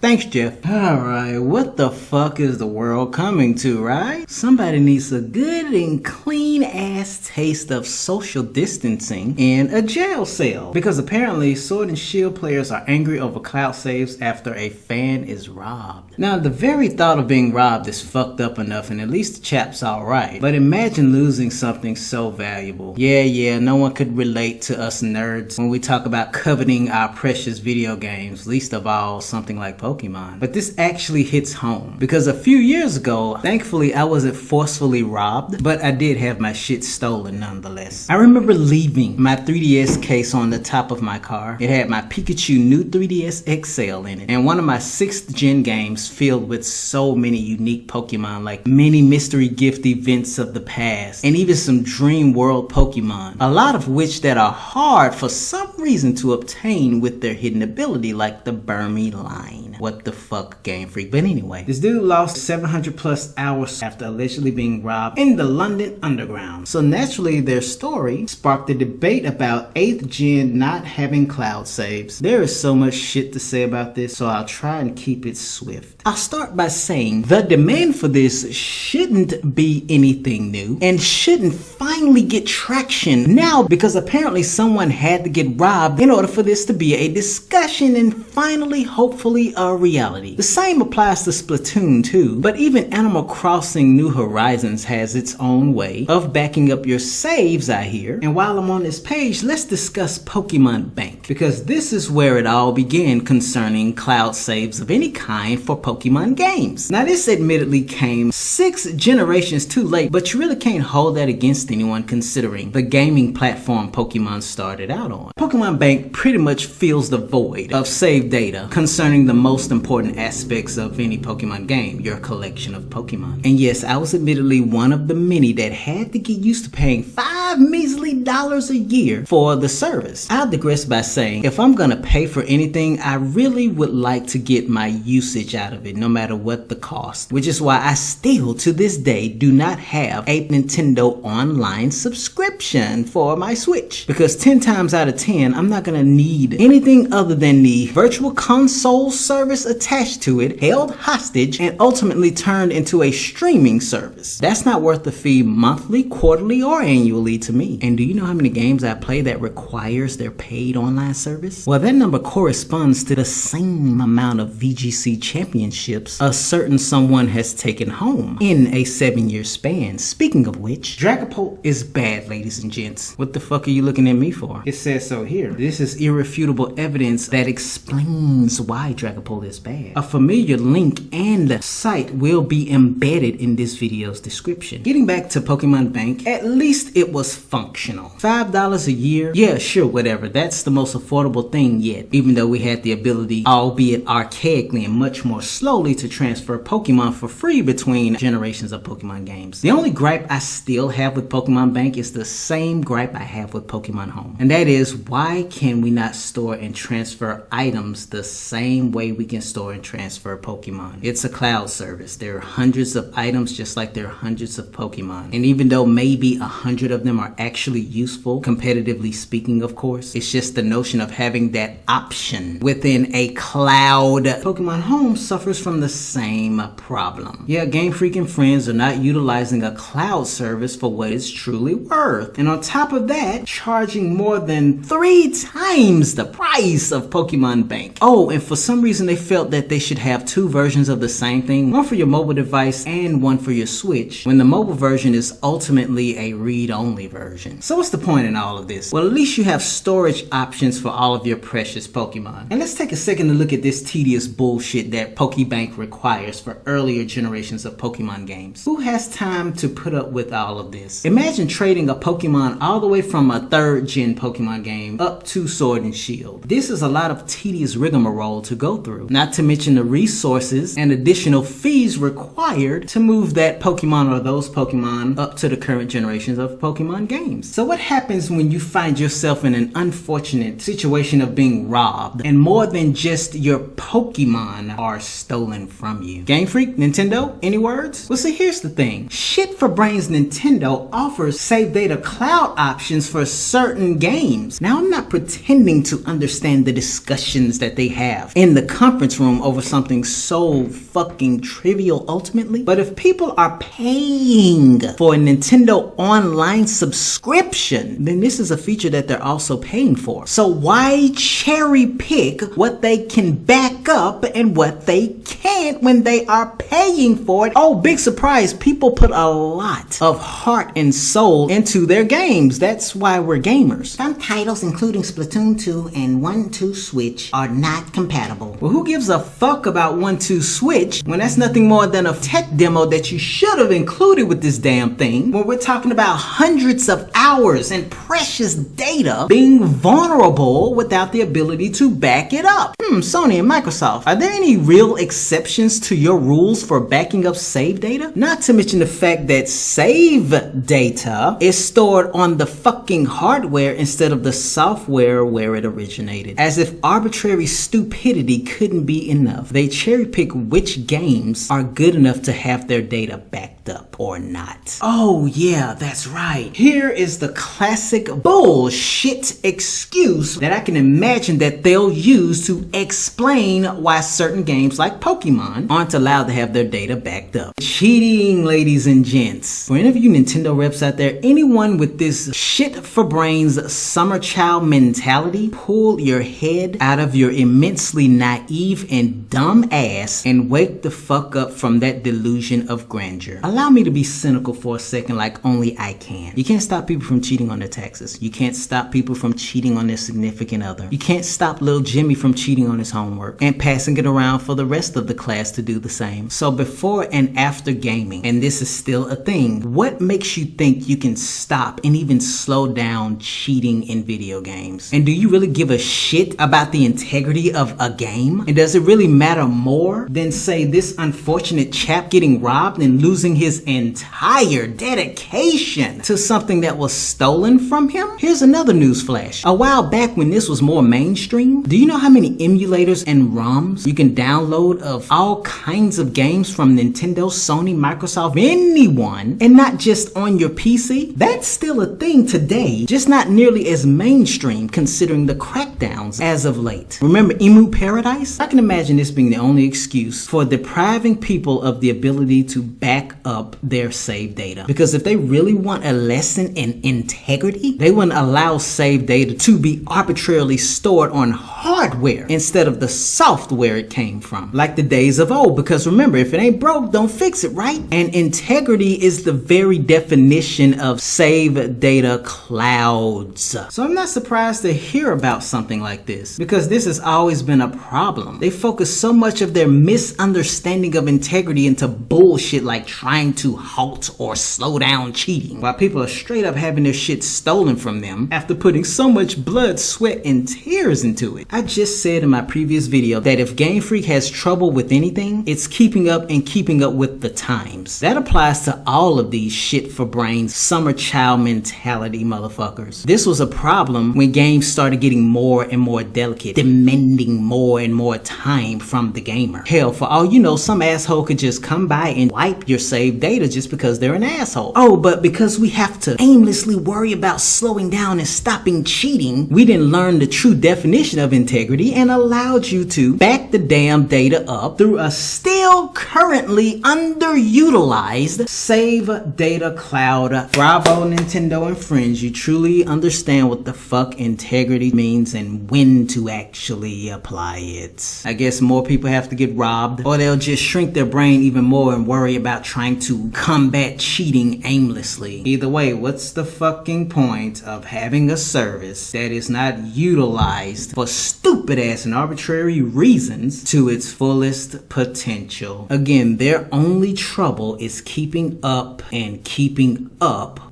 Thanks, Jeff. Alright, what the fuck is the world coming to, right? Somebody needs a good and clean ass taste of social distancing in a jail cell. Because apparently Sword and Shield players are angry over cloud saves after a fan is robbed. Now, the very thought of being robbed is fucked up enough, and at least the chap's alright. But imagine losing something so valuable. Yeah, no one could relate to us nerds when we talk about coveting our precious video games, least of all something like Pokemon. But this actually hits home, because a few years ago, thankfully I wasn't forcefully robbed, but I did have my shit stolen nonetheless. I remember leaving my 3DS case on the top of my car. It had my Pikachu new 3DS XL in it, and one of my 6th gen games filled with so many unique Pokemon, like many mystery gift events of the past, and even some dream world Pokemon, a lot of which that are hard for some reason to obtain with their hidden ability, like the Burmy line. What the fuck, Game Freak? But anyway, this dude lost 700 plus hours after allegedly being robbed in the London Underground. So naturally their story sparked a debate about 8th gen not having cloud saves. There is so much shit to say about this, so I'll try and keep it swift. I'll start by saying the demand for this shouldn't be anything new and shouldn't finally get traction now, because apparently someone had to get robbed in order for this to be a discussion and finally hopefully a reality. The same applies to Splatoon 2, but even Animal Crossing New Horizons has its own way of backing up your saves, I hear. And while I'm on this page, let's discuss Pokemon Bank, because this is where it all began concerning cloud saves of any kind for Pokemon games. Now this admittedly came 6 generations too late, but you really can't hold that against anyone considering the gaming platform Pokemon started out on. Pokemon Bank pretty much fills the void of save data concerning the most important aspects of any Pokemon game, your collection of Pokemon. And yes, I was admittedly one of the many that had to get used to paying $5 measly a year for the service. I'll digress by saying, if I'm gonna pay for anything, I really would like to get my usage out of it, no matter what the cost. Which is why I still, to this day, do not have a Nintendo Online subscription for my Switch. Because 10 times out of 10, I'm not gonna need anything other than the virtual console service attached to it, held hostage, and ultimately turned into a streaming service. That's not worth the fee monthly, quarterly, or annually to me. And do you know how many games I play that requires their paid online service? Well, that number corresponds to the same amount of VGC championships a certain someone has taken home in a 7-year span. Speaking of which, Dragapult is bad, ladies and gents. What the fuck are you looking at me for? It says so here. This is irrefutable evidence that explains why Dragapult is bad. A familiar link and site will be embedded in this video's description. Getting back to Pokemon Bank, at least it was functional. $5 a year? Yeah, sure, whatever. That's the most affordable thing yet, even though we had the ability, albeit archaically and much more slowly, to transfer Pokemon for free between generations of Pokemon games. The only gripe I still have with Pokemon Bank is the same gripe I have with Pokemon Home. And that is, why can we not store and transfer items the same way we can store and transfer Pokemon? It's a cloud service. There are hundreds of items just like there are hundreds of Pokemon. And even though maybe 100 of them are actually useful, competitively speaking of course, it's just the notion of having that option within a cloud. Pokemon Home suffers from the same problem. Yeah, Game Freak and friends are not utilizing a cloud service for what it's truly worth. And on top of that, charging more than 3 times the price of Pokemon Bank. Oh, and for some reason they felt that they should have 2 versions of the same thing, one for your mobile device and one for your Switch, when the mobile version is ultimately a read-only version. So what's the point in all of this? Well, at least you have storage options for all of your precious Pokemon. And let's take a second to look at this tedious bullshit that Pokebank requires for earlier generations of Pokemon games. Who has time to put up with all of this? Imagine trading a Pokemon all the way from a 3rd gen Pokemon game up to Sword and Shield. This is a lot of tedious rigmarole to go through, not to mention the resources and additional fees required to move that Pokemon or those Pokemon up to the current generations of Pokemon Pokemon games. So what happens when you find yourself in an unfortunate situation of being robbed and more than just your Pokemon are stolen from you? Game Freak, Nintendo, any words? Well, see, here's the thing. Shit for brains Nintendo offers save data cloud options for certain games. Now, I'm not pretending to understand the discussions that they have in the conference room over something so fucking trivial ultimately, but if people are paying for a Nintendo online subscription, then this is a feature that they're also paying for. So why cherry pick what they can back up and what they can't when they are paying for it? Oh, big surprise, people put a lot of heart and soul into their games. That's why we're gamers. Some titles, including Splatoon 2 and 1-2 Switch, are not compatible. Well, who gives a fuck about 1-2 Switch when that's nothing more than a tech demo that you should have included with this damn thing, when we're talking about hundreds of hours and precious data being vulnerable without the ability to back it up? Sony and Microsoft, are there any real exceptions to your rules for backing up save data? Not to mention the fact that save data is stored on the fucking hardware instead of the software where it originated. As if arbitrary stupidity couldn't be enough, they cherry pick which games are good enough to have their data backed up or not. Oh yeah, that's right. Here is the classic bullshit excuse that I can imagine that they'll use to explain why certain games like Pokemon aren't allowed to have their data backed up. Cheating, ladies and gents. For any of you Nintendo reps out there, anyone with this shit for brains summer child mentality, pull your head out of your immensely naive and dumb ass and wake the fuck up from that delusion of grandeur. Allow me to be cynical for a second like only I can. You can't stop people from cheating on their taxes. You can't stop people from cheating on their significant other. You can't stop little Jimmy from cheating on his homework and passing it around for the rest of the class to do the same. So before and after gaming, and this is still a thing, what makes you think you can stop and even slow down cheating in video games? And do you really give a shit about the integrity of a game? And does it really matter more than, say, this unfortunate chap getting robbed and losing his entire dedication to something that was stolen from him? Here's another news flash. A while back when this was more mainstream, do you know how many emulators and ROMs you can download of all kinds of games from Nintendo, Sony, Microsoft, anyone, and not just on your PC? That's still a thing today, just not nearly as mainstream considering the crackdowns as of late. Remember Emu Paradise? I can imagine this being the only excuse for depriving people of the ability to back up their save data. Because if they really want a lesson in integrity, they wouldn't allow save data to be arbitrarily stored on hardware instead of the software it came from, like the days of old. Because remember, if it ain't broke, don't fix it, right? And integrity is the very definition of save data clouds. So I'm not surprised to hear about something like this, because this has always been a problem. They focus so much of their misunderstanding of integrity into bullshit like trying to halt or slow down cheating, while people are straight up having their shit stolen from them after putting so much blood, sweat, and tears into it. I just said in my previous video that if Game Freak has trouble with anything, it's keeping up with the times. That applies to all of these shit for brains summer child mentality motherfuckers. This was a problem when games started getting more and more delicate, demanding more and more time from the gamer. Hell, for all you know, some asshole could just come by and wipe your save data just because they're an asshole. Oh, but because we have to aimlessly worry about slowing down and stopping cheating, we didn't learn the true definition of integrity and allowed you to back the damn data up through a still currently underutilized save data cloud. Bravo, Nintendo and friends, you truly understand what the fuck integrity means and when to actually apply it. I guess more people have to get robbed, or they'll just shrink their brain even more and worry about trying to combat cheating aimlessly. Either way, what's the fucking point of having a service that is not utilized for stupid ass and arbitrary reasons to its fullest potential? Again, their only trouble is keeping up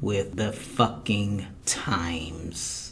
with the fucking times.